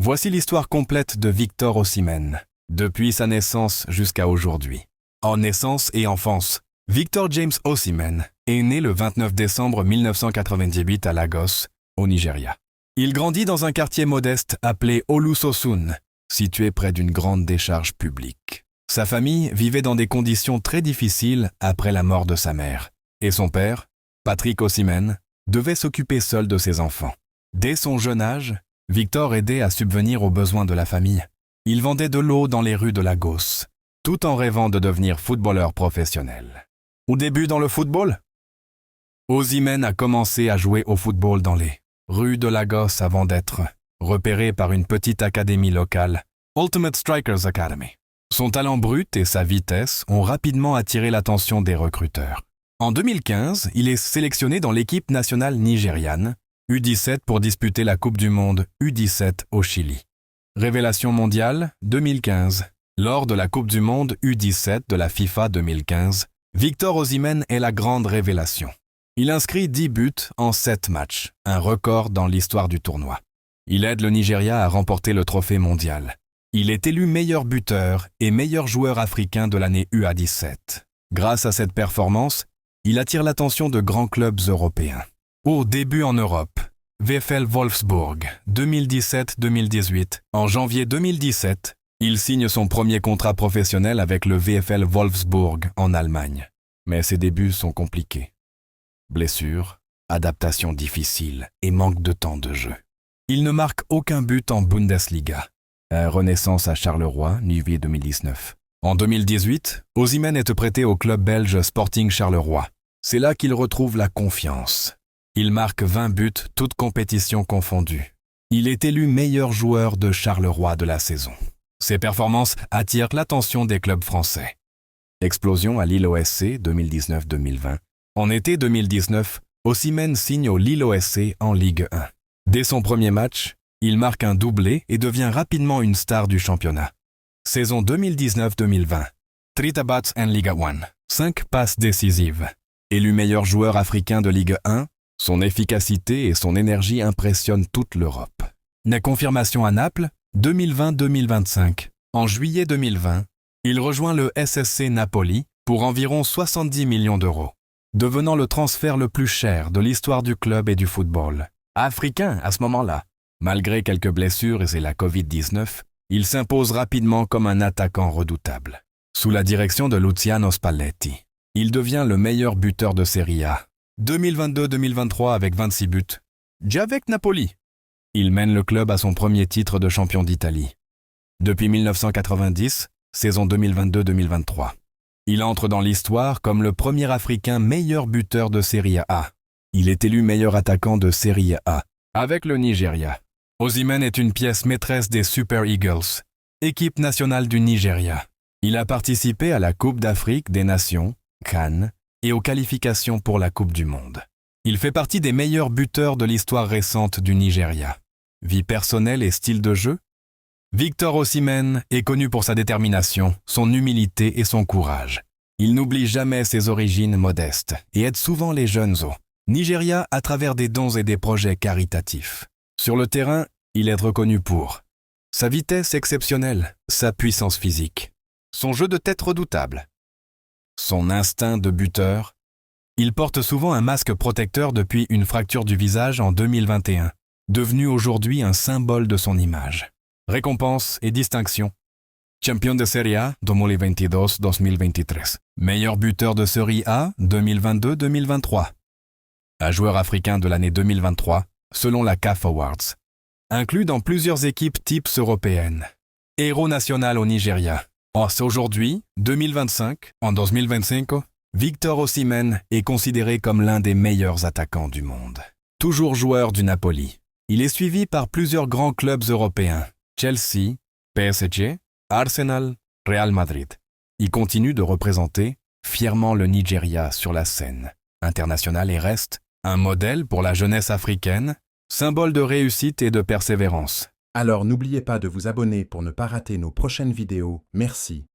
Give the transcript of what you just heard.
Voici l'histoire complète de Victor Osimhen, depuis sa naissance jusqu'à aujourd'hui. En naissance et enfance, Victor James Osimhen est né le 29 décembre 1998 à Lagos, au Nigeria. Il grandit dans un quartier modeste appelé Olusosun, situé près d'une grande décharge publique. Sa famille vivait dans des conditions très difficiles après la mort de sa mère, et son père, Patrick Osimhen, devait s'occuper seul de ses enfants. Dès son jeune âge, Victor aidait à subvenir aux besoins de la famille. Il vendait de l'eau dans les rues de Lagos, tout en rêvant de devenir footballeur professionnel. Au début dans le football, Osimhen a commencé à jouer au football dans les rues de Lagos avant d'être repéré par une petite académie locale, Ultimate Strikers Academy. Son talent brut et sa vitesse ont rapidement attiré l'attention des recruteurs. En 2015, il est sélectionné dans l'équipe nationale nigériane, U17 pour disputer la Coupe du Monde U17 au Chili. Révélation mondiale 2015. Lors de la Coupe du Monde U17 de la FIFA 2015, Victor Osimhen est la grande révélation. Il inscrit 10 buts en 7 matchs, un record dans l'histoire du tournoi. Il aide le Nigeria à remporter le trophée mondial. Il est élu meilleur buteur et meilleur joueur africain de l'année UA17. Grâce à cette performance, il attire l'attention de grands clubs européens. Au début en Europe, VfL Wolfsburg, 2017-2018. En janvier 2017, il signe son premier contrat professionnel avec le VfL Wolfsburg en Allemagne. Mais ses débuts sont compliqués. Blessures, adaptation difficile et manque de temps de jeu. Il ne marque aucun but en Bundesliga. Renaissance à Charleroi, juillet 2019. En 2018, Osimhen est prêté au club belge Sporting Charleroi. C'est là qu'il retrouve la confiance. Il marque 20 buts, toutes compétitions confondues. Il est élu meilleur joueur de Charleroi de la saison. Ses performances attirent l'attention des clubs français. Explosion à Lille OSC 2019-2020. En été 2019, Osimhen signe au Lille OSC en Ligue 1. Dès son premier match, il marque un doublé et devient rapidement une star du championnat. Saison 2019-2020. Tritabats en Liga 1. 5 passes décisives. Élu meilleur joueur africain de Ligue 1, son efficacité et son énergie impressionnent toute l'Europe. La confirmation à Naples, 2020-2025. En juillet 2020, il rejoint le SSC Napoli pour environ 70 millions d'euros, devenant le transfert le plus cher de l'histoire du club et du football. Africain à ce moment-là. Malgré quelques blessures et la Covid-19, il s'impose rapidement comme un attaquant redoutable. Sous la direction de Luciano Spalletti, il devient le meilleur buteur de Serie A. 2022-2023 avec 26 buts. Déjà avec Napoli. Il mène le club à son premier titre de champion d'Italie. Depuis 1990, saison 2022-2023. Il entre dans l'histoire comme le premier Africain meilleur buteur de Serie A. Il est élu meilleur attaquant de Serie A avec le Nigeria. Osimhen est une pièce maîtresse des Super Eagles, équipe nationale du Nigeria. Il a participé à la Coupe d'Afrique des Nations, CAN, et aux qualifications pour la Coupe du Monde. Il fait partie des meilleurs buteurs de l'histoire récente du Nigeria. Vie personnelle et style de jeu? Victor Osimhen est connu pour sa détermination, son humilité et son courage. Il n'oublie jamais ses origines modestes et aide souvent les jeunes au Nigeria à travers des dons et des projets caritatifs. Sur le terrain, il est reconnu pour sa vitesse exceptionnelle, sa puissance physique, son jeu de tête redoutable, son instinct de buteur. Il porte souvent un masque protecteur depuis une fracture du visage en 2021, devenu aujourd'hui un symbole de son image. Récompenses et distinctions. Champion de Serie A 2022-2023. Meilleur buteur de Serie A 2022-2023. Un joueur africain de l'année 2023, selon la CAF Awards. Inclus dans plusieurs équipes types européennes. Héros national au Nigeria. Aujourd'hui, 2025, en 2025, Victor Osimhen est considéré comme l'un des meilleurs attaquants du monde. Toujours joueur du Napoli. Il est suivi par plusieurs grands clubs européens. Chelsea, PSG, Arsenal, Real Madrid. Il continue de représenter fièrement le Nigeria sur la scène internationale et reste un modèle pour la jeunesse africaine, symbole de réussite et de persévérance. Alors n'oubliez pas de vous abonner pour ne pas rater nos prochaines vidéos. Merci.